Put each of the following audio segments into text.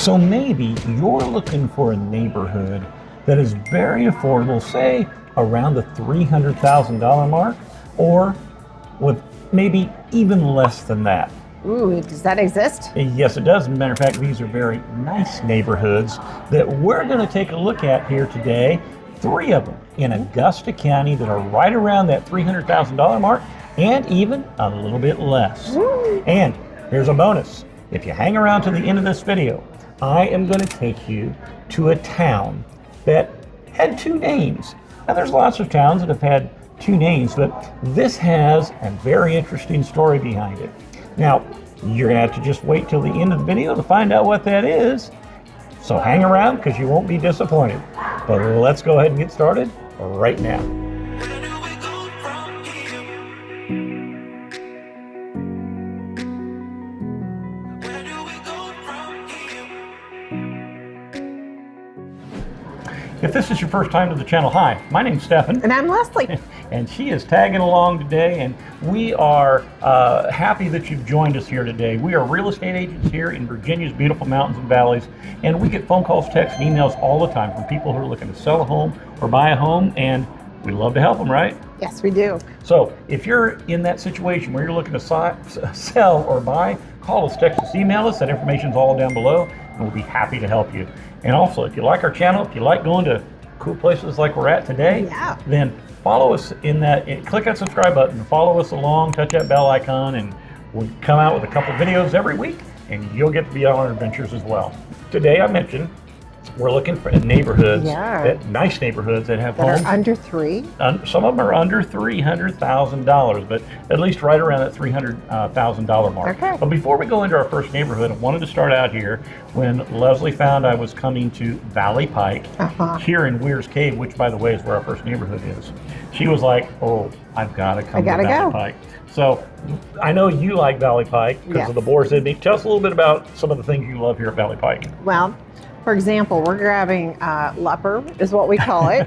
So maybe you're looking for a neighborhood that is very affordable, say around the $300,000 mark, or with maybe even less than that. Ooh, does that exist? Yes, it does. As a matter of fact, these are very nice neighborhoods that we're going to take a look at here today. 3 of them in Augusta County that are right around that $300,000 mark and even a little bit less. Ooh. And here's a bonus. If you hang around to the end of this video, I am going to take you to a town that had 2 names. Now, there's lots of towns that have had 2 names, but this has a very interesting story behind it. Now, you're going to have to just wait till the end of the video to find out what that is. So hang around because you won't be disappointed. But let's go ahead and get started right now. If this is your first time to the channel, hi, my name's Stephen. And I'm Leslie. And she is tagging along today, and we are happy that you've joined us here today. We are real estate agents here in Virginia's beautiful mountains and valleys, and we get phone calls, texts, and emails all the time from people who are looking to sell a home or buy a home, and we love to help them, right? Yes, we do. So if you're in that situation where you're looking to sell or buy, call us, text us, email us. That information's all down below, and we'll be happy to help you. And also, if you like our channel, if you like going to cool places like we're at today, then follow us in that, click that subscribe button, follow us along, touch that bell icon, and we'll come out with a couple videos every week, and you'll get to be on our adventures as well. Today, I mentioned, we're looking for neighborhoods, nice neighborhoods that have homes. That are under 3? Some of them are under $300,000, but at least right around that $300,000 mark. Okay. But before we go into our first neighborhood, I wanted to start out here when Leslie found I was coming to Valley Pike here in Weyers Cave, which, by the way, is where our first neighborhood is. She was like, oh, I've got to come to Valley Pike. So I know you like Valley Pike because of the Boar's Head meat. Tell us a little bit about some of the things you love here at Valley Pike. Well, for example, we're grabbing lupper, is what we call it,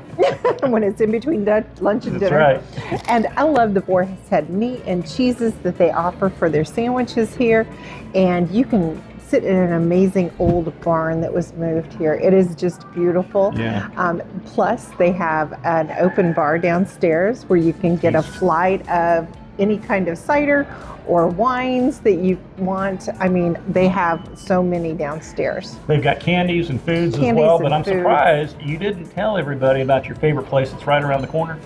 when it's in between lunch and dinner. That's right. And I love the Boar's Head meat and cheeses that they offer for their sandwiches here. And you can sit in an amazing old barn that was moved here. It is just beautiful. Yeah. Plus, they have an open bar downstairs where you can get a flight of any kind of cider or wines that you want. I mean, they have so many downstairs. They've got candies and foods as well, but I'm surprised you didn't tell everybody about your favorite place that's right around the corner.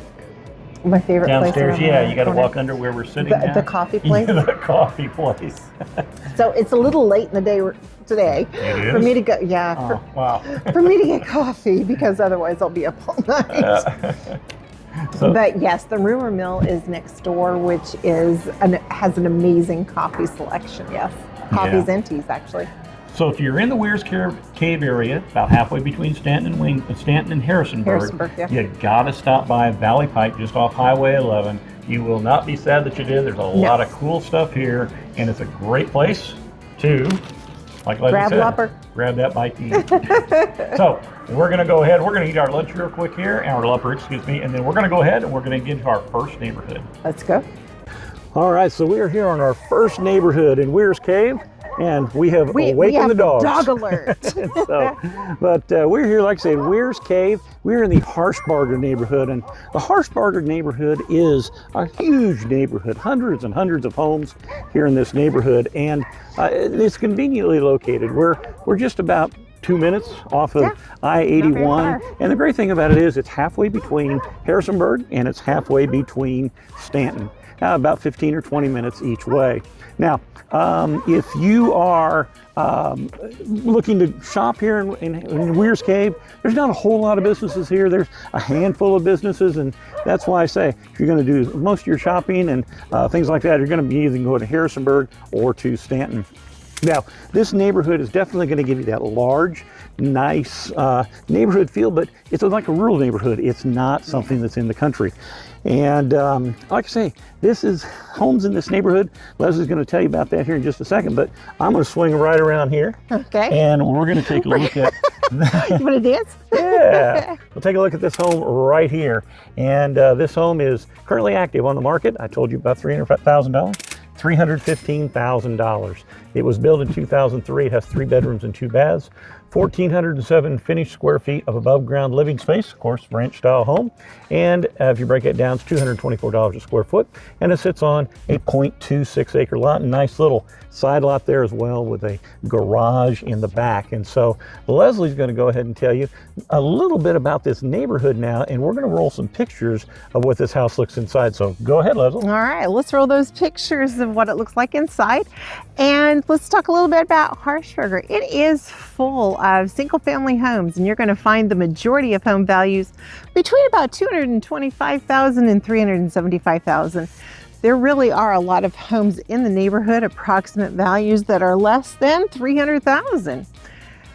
My favorite downstairs, place yeah, you got to walk under where we're sitting now. The coffee place? Yeah, the coffee place. So it's a little late in the day today for me to go, for me to get coffee, because otherwise I'll be up all night. But yes, the rumor mill is next door, which is has an amazing coffee selection. Yes, coffees and teas actually. So if you're in the Weyers Cave area, about halfway between Stanton and Harrisonburg, you got to stop by Valley Pike just off Highway 11. You will not be sad that you did. There's a lot of cool stuff here, and it's a great place to, like Leslie said, grab that bite to eat. So we're going to go ahead. We're going to eat our lunch real quick here, our lupper, excuse me, and then we're going to go ahead and we're going to get into our first neighborhood. Let's go. All right, so we are here on our first neighborhood in Weyers Cave, and we have awakened the dogs. Dog alert. But we're here, like I said, Weyers Cave. We're in the Harshbarger neighborhood, and the Harshbarger neighborhood is a huge neighborhood, hundreds and hundreds of homes here in this neighborhood, and it's conveniently located. We're just about 2 minutes off of I-81, and the great thing about it is it's halfway between Harrisonburg and it's halfway between Stanton. About 15 or 20 minutes each way. Now, if you are looking to shop here in Weyers Cave, there's not a whole lot of businesses here. There's a handful of businesses, and that's why I say if you're going to do most of your shopping and things like that, you're going to be either going to Harrisonburg or to Stanton. Now, this neighborhood is definitely going to give you that large, nice neighborhood feel, but it's like a rural neighborhood. It's not something that's in the country. And like I say, this is homes in this neighborhood. Leslie's going to tell you about that here in just a second, but I'm going to swing right around here. Okay. And we're going to take a look at... You want to dance? Yeah. We'll take a look at this home right here. And this home is currently active on the market. I told you about $300,000. $315,000. It was built in 2003. It has 3 bedrooms and 2 baths. 1,407 finished square feet of above ground living space, of course, ranch style home. And if you break it down, it's $224 a square foot. And it sits on a 0.26 acre lot, and nice little side lot there as well with a garage in the back. And so Leslie's going to go ahead and tell you a little bit about this neighborhood now, and we're going to roll some pictures of what this house looks inside. So go ahead, Leslie. All right, let's roll those pictures of what it looks like inside. And let's talk a little bit about Harshbarger. It is full of single family homes, and you're going to find the majority of home values between about $225,000 and $375,000. There really are a lot of homes in the neighborhood, approximate values that are less than $300,000.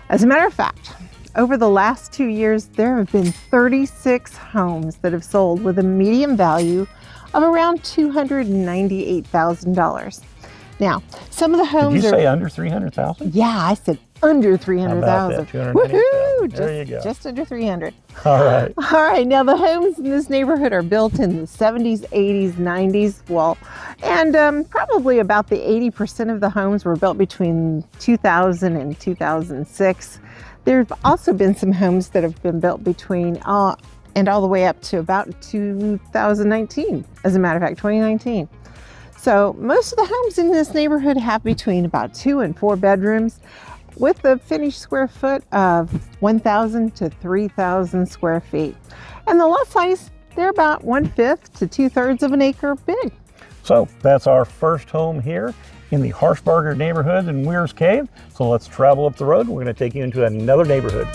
As a matter of fact, over the last 2 years, there have been 36 homes that have sold with a median value of around $298,000. Now, some of the homes Did you say under 300,000? Yeah, I said under 300,000. Woohoo! There you go. Just under 300. All right. All right. Now the homes in this neighborhood are built in the 70s, 80s, 90s. Well, and probably about the 80% of the homes were built between 2000 and 2006. There's also been some homes that have been built between and all the way up to about 2019. As a matter of fact, 2019. So most of the homes in this neighborhood have between about 2 and 4 bedrooms with a finished square foot of 1,000 to 3,000 square feet. And the lot size, they're about 1/5 to 2/3 of an acre big. So that's our first home here in the Harshbarger neighborhood in Weyers Cave. So let's travel up the road. We're going to take you into another neighborhood.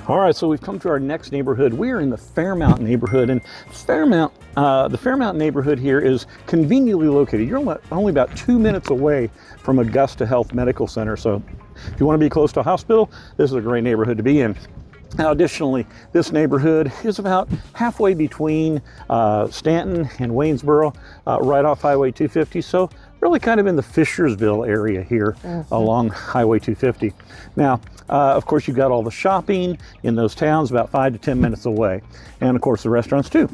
All right, so we've come to our next neighborhood. We are in the Fairmont neighborhood, and the Fairmont neighborhood here is conveniently located. You're only about 2 minutes away from Augusta Health Medical Center, so if you want to be close to a hospital, this is a great neighborhood to be in. Now, additionally, this neighborhood is about halfway between Stanton and Waynesboro, right off Highway 250, so really kind of in the Fishersville area here along Highway 250. Now, of course, you've got all the shopping in those towns about 5 to 10 minutes away, and of course the restaurants too.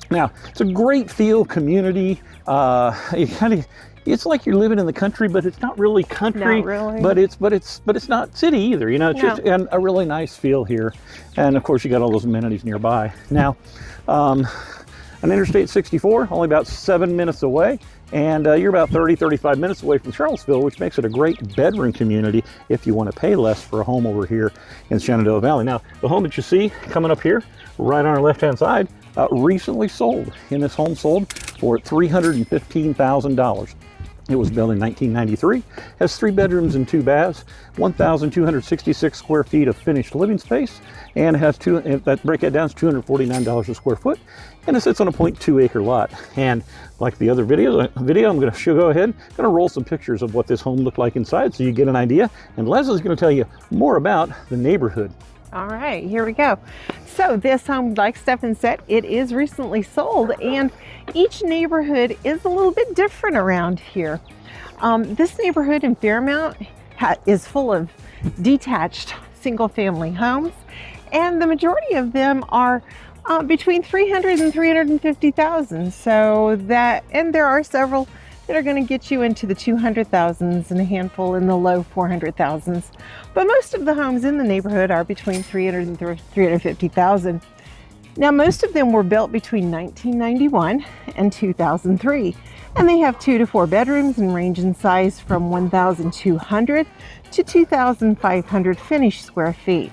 Now, it's a great feel community. It's like you're living in the country, but it's not really country. Not really. But it's not city either. You know, it's just and a really nice feel here. And of course, you got all those amenities nearby. Now, an Interstate 64, only about 7 minutes away. And you're about 35 minutes away from Charlottesville, which makes it a great bedroom community if you want to pay less for a home over here in Shenandoah Valley. Now, the home that you see coming up here, right on our left-hand side, recently sold. And this home sold for $315,000. It was built in 1993, has 3 bedrooms and 2 baths, 1,266 square feet of finished living space, and has break that down, is $249 a square foot, and it sits on a 0.2 acre lot. And like the other video, I'm going to go ahead, roll some pictures of what this home looked like inside so you get an idea. And Leslie's going to tell you more about the neighborhood. All right, here we go. So this home, like Stefan said, it is recently sold, and each neighborhood is a little bit different around here. This neighborhood in Fairmont is full of detached single-family homes, and the majority of them are between $300,000 and $350,000. So and there are several that are going to get you into the 200,000s and a handful in the low 400,000s. But most of the homes in the neighborhood are between 300 and 350,000. Now, most of them were built between 1991 and 2003, and they have 2 to 4 bedrooms and range in size from 1,200 to 2,500 finished square feet.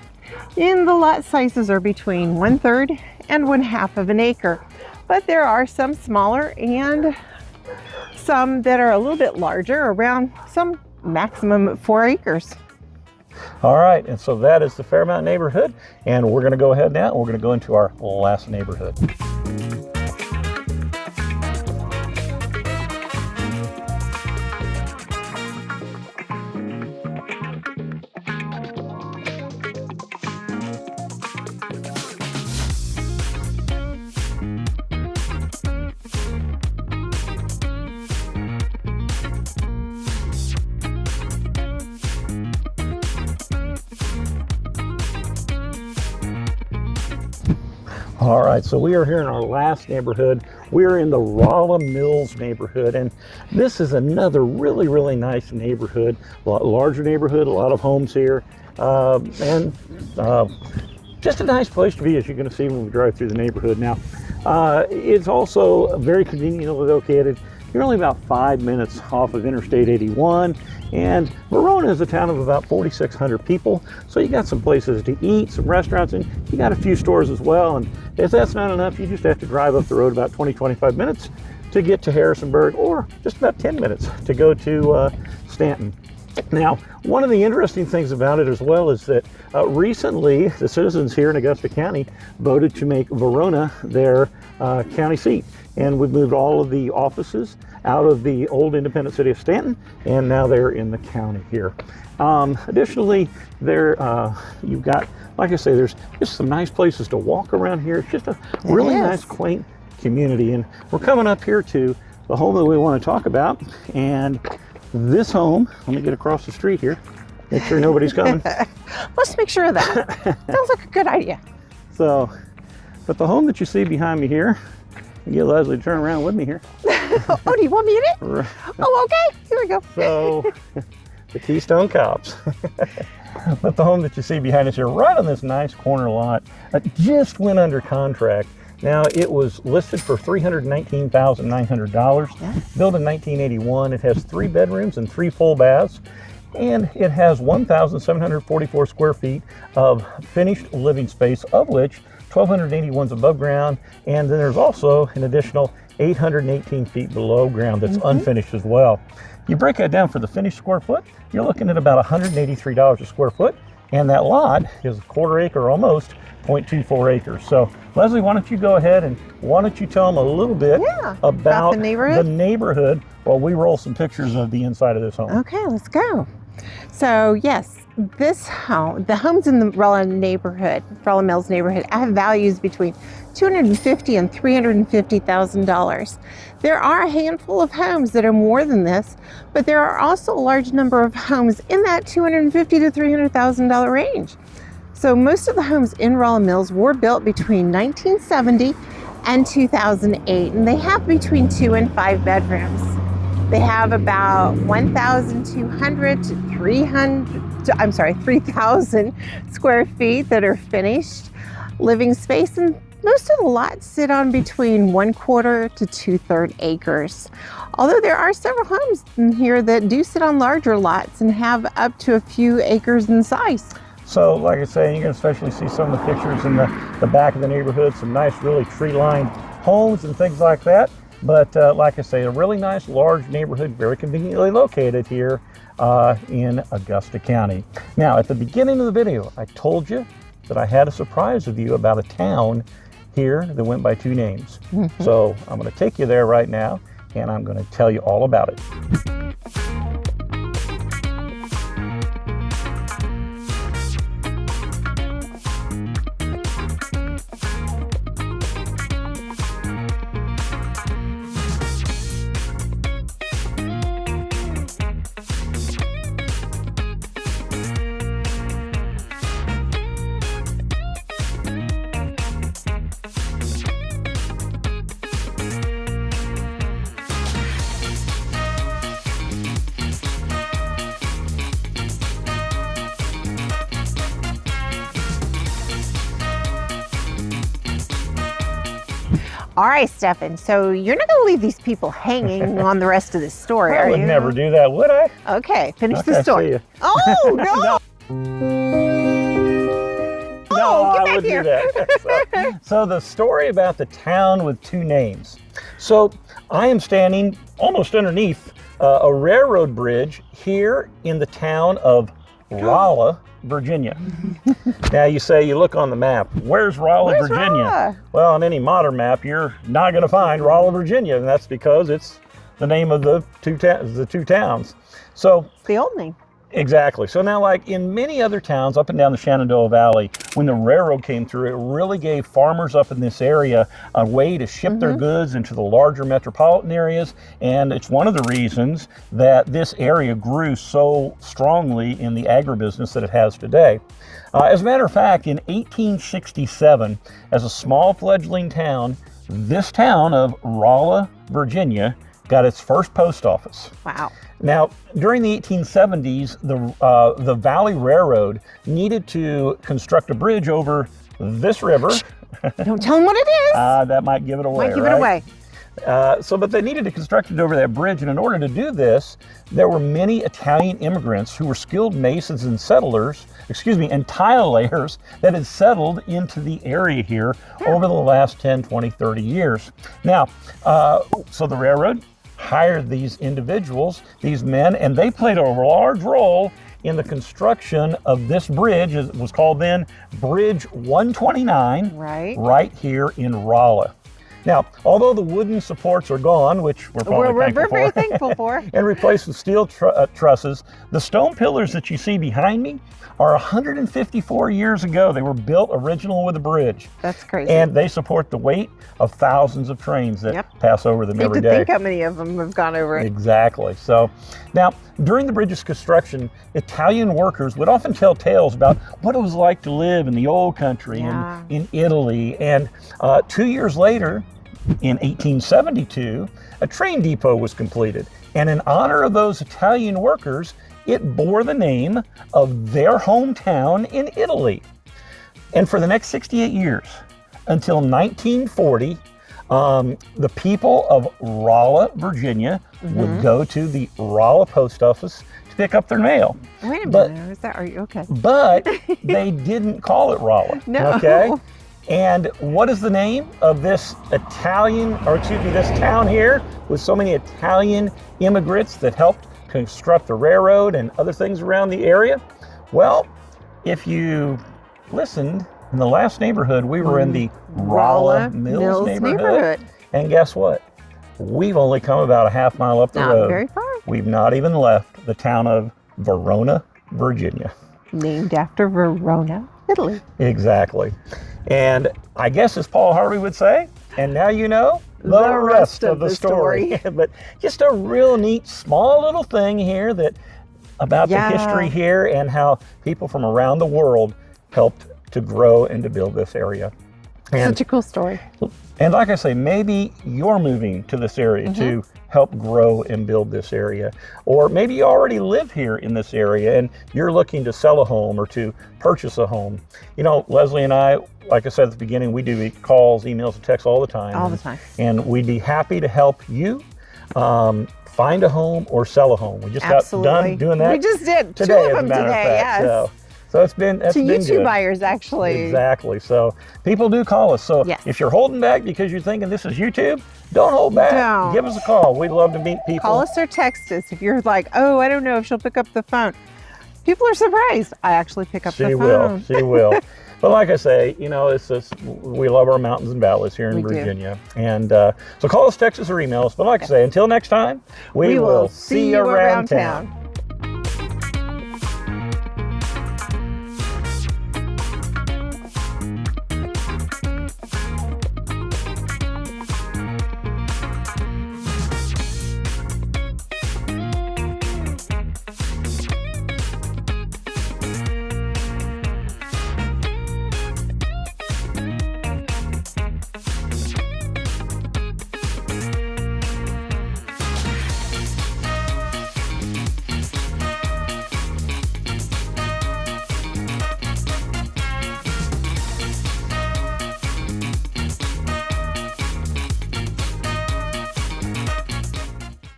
And the lot sizes are between 1/3 and 1/2 of an acre, but there are some smaller and some that are a little bit larger, around some maximum of 4 acres. All right, and so that is the Fairmont neighborhood, and we're going to go ahead now and we're going to go into our last neighborhood. All right, so we are here in our last neighborhood. We're in the Rolla Mills neighborhood, and this is another really, really nice neighborhood. A lot larger neighborhood, a lot of homes here, and just a nice place to be, as you're going to see when we drive through the neighborhood. Now, it's also very conveniently located. You're only about 5 minutes off of Interstate 81, and Verona is a town of about 4,600 people, so you got some places to eat, some restaurants, and you got a few stores as well. And if that's not enough, you just have to drive up the road about 20-25 minutes to get to Harrisonburg, or just about 10 minutes to go to Stanton. Now, one of the interesting things about it as well is that recently the citizens here in Augusta County voted to make Verona their county seat. And we've moved all of the offices out of the old independent city of Stanton, and now they're in the county here. Additionally, you've got, like I say, there's just some nice places to walk around here. It's just a really nice, quaint community. And we're coming up here to the home that we want to talk about. And this home, let me get across the street here, make sure nobody's coming. Let's make sure of that. Sounds like a good idea. So, but the home that you see behind me here, get Leslie to turn around with me here. Oh, do you want me in it? Oh, okay. Here we go. So, the Keystone Cops. But the home that you see behind us here, right on this nice corner lot, just went under contract. Now, it was listed for $319,900. Built in 1981. It has 3 bedrooms and 3 full baths. And it has 1,744 square feet of finished living space, of which 1,281 is above ground, and then there's also an additional 818 feet below ground that's unfinished as well. You break that down for the finished square foot, you're looking at about $183 a square foot, and that lot is a quarter acre, almost 0.24 acres. So Leslie, why don't you go ahead and why don't you tell them a little bit about the neighborhood while we roll some pictures of the inside of this home. Okay, let's go. So yes, this home, the homes in the Rolla neighborhood, Rolla Mills neighborhood, have values between $250,000 and $350,000. There are a handful of homes that are more than this, but there are also a large number of homes in that $250,000 to $300,000 range. So most of the homes in Rolla Mills were built between 1970 and 2008, and they have between 2 and 5 bedrooms. They have about 1,200 to 3,000 square feet that are finished living space, and most of the lots sit on between 1/4 to 2/3 acres. Although there are several homes in here that do sit on larger lots and have up to a few acres in size. So, like I say, you can especially see some of the pictures in the back of the neighborhood, some nice, really tree-lined homes and things like that. But like I say, a really nice, large neighborhood, very conveniently located here in Augusta County. Now, at the beginning of the video, I told you that I had a surprise of you about a town here that went by 2 names. So I'm going to take you there right now, and I'm going to tell you all about it. All right, Stefan, so you're not going to leave these people hanging on the rest of this story, are you? I would never do that, would I? Okay, finish the story. Oh, no! No, I wouldn't do that. So the story about the town with 2 names. So I am standing almost underneath a railroad bridge here in the town of Rolla, Virginia. Now you say, you look on the map, where's Rolla, Virginia? Rolla? Well, on any modern map, you're not going to find Rolla, Virginia, and that's because it's the name of the two towns. So The old name. Exactly. So now, like in many other towns up and down the Shenandoah Valley, when the railroad came through, it really gave farmers up in this area a way to ship their goods into the larger metropolitan areas. And it's one of the reasons that this area grew so strongly in the agribusiness that it has today. As a matter of fact, in 1867, as a small fledgling town, this town of Rolla, Virginia, got its first post office. Wow. Now, during the 1870s, the Valley Railroad needed to construct a bridge over this river. Don't tell them what it is. That might give it away. Might give it away. But they needed to construct it over that bridge, and in order to do this, there were many Italian immigrants who were skilled masons and and tile layers that had settled into the area here over the last 10, 20, 30 years. Now, so the railroad hired these individuals, these men, and they played a large role in the construction of this bridge. It was called then Bridge 129, right here in Rolla. Now, although the wooden supports are gone, which we're very thankful for, and replaced with steel trusses, the stone pillars that you see behind me are 154 years ago. They were built original with a bridge. That's crazy. And they support the weight of thousands of trains that pass over them every day. Think how many of them have gone over it. Exactly. So now, during the bridge's construction, Italian workers would often tell tales about what it was like to live in the old country in Italy. And 2 years later, in 1872, a train depot was completed. And in honor of those Italian workers, it bore the name of their hometown in Italy. And for the next 68 years, until 1940, the people of Rolla, Virginia, would go to the Rolla post office to pick up their mail. Wait a minute, are you okay? But they didn't call it Rolla. No. Okay? And what is the name of this this town here with so many Italian immigrants that helped construct the railroad and other things around the area? Well, if you listened, in the last neighborhood, we were in the Rolla Mills neighborhood. And guess what? We've only come about a half mile up the road. Not very far. We've not even left the town of Verona, Virginia. Named after Verona, Italy. Exactly. And I guess, as Paul Harvey would say, and now you know the rest of the story. But just a real neat, small little thing here about the history here and how people from around the world helped to grow and to build this area. And, such a cool story. And like I say, maybe you're moving to this area to help grow and build this area. Or maybe you already live here in this area and you're looking to sell a home or to purchase a home. You know, Leslie and I, like I said at the beginning, we do calls, emails, and texts all the time. All the time. And we'd be happy to help you find a home or sell a home. We just got done doing that. We just did. Today, 2 of them today, yes. So that's been to been YouTube good. buyers, actually. Exactly. So people do call us. So if you're holding back because you're thinking this is YouTube, don't hold back. Don't. Give us a call. We'd love to meet people. Call us or text us if you're like, oh, I don't know if she'll pick up the phone. People are surprised. I actually pick up the phone. She will. But like I say, you know, we love our mountains and valleys here in We Virginia. Do. And so call us, text us, or email us. But like I say, until next time, we will see you around town.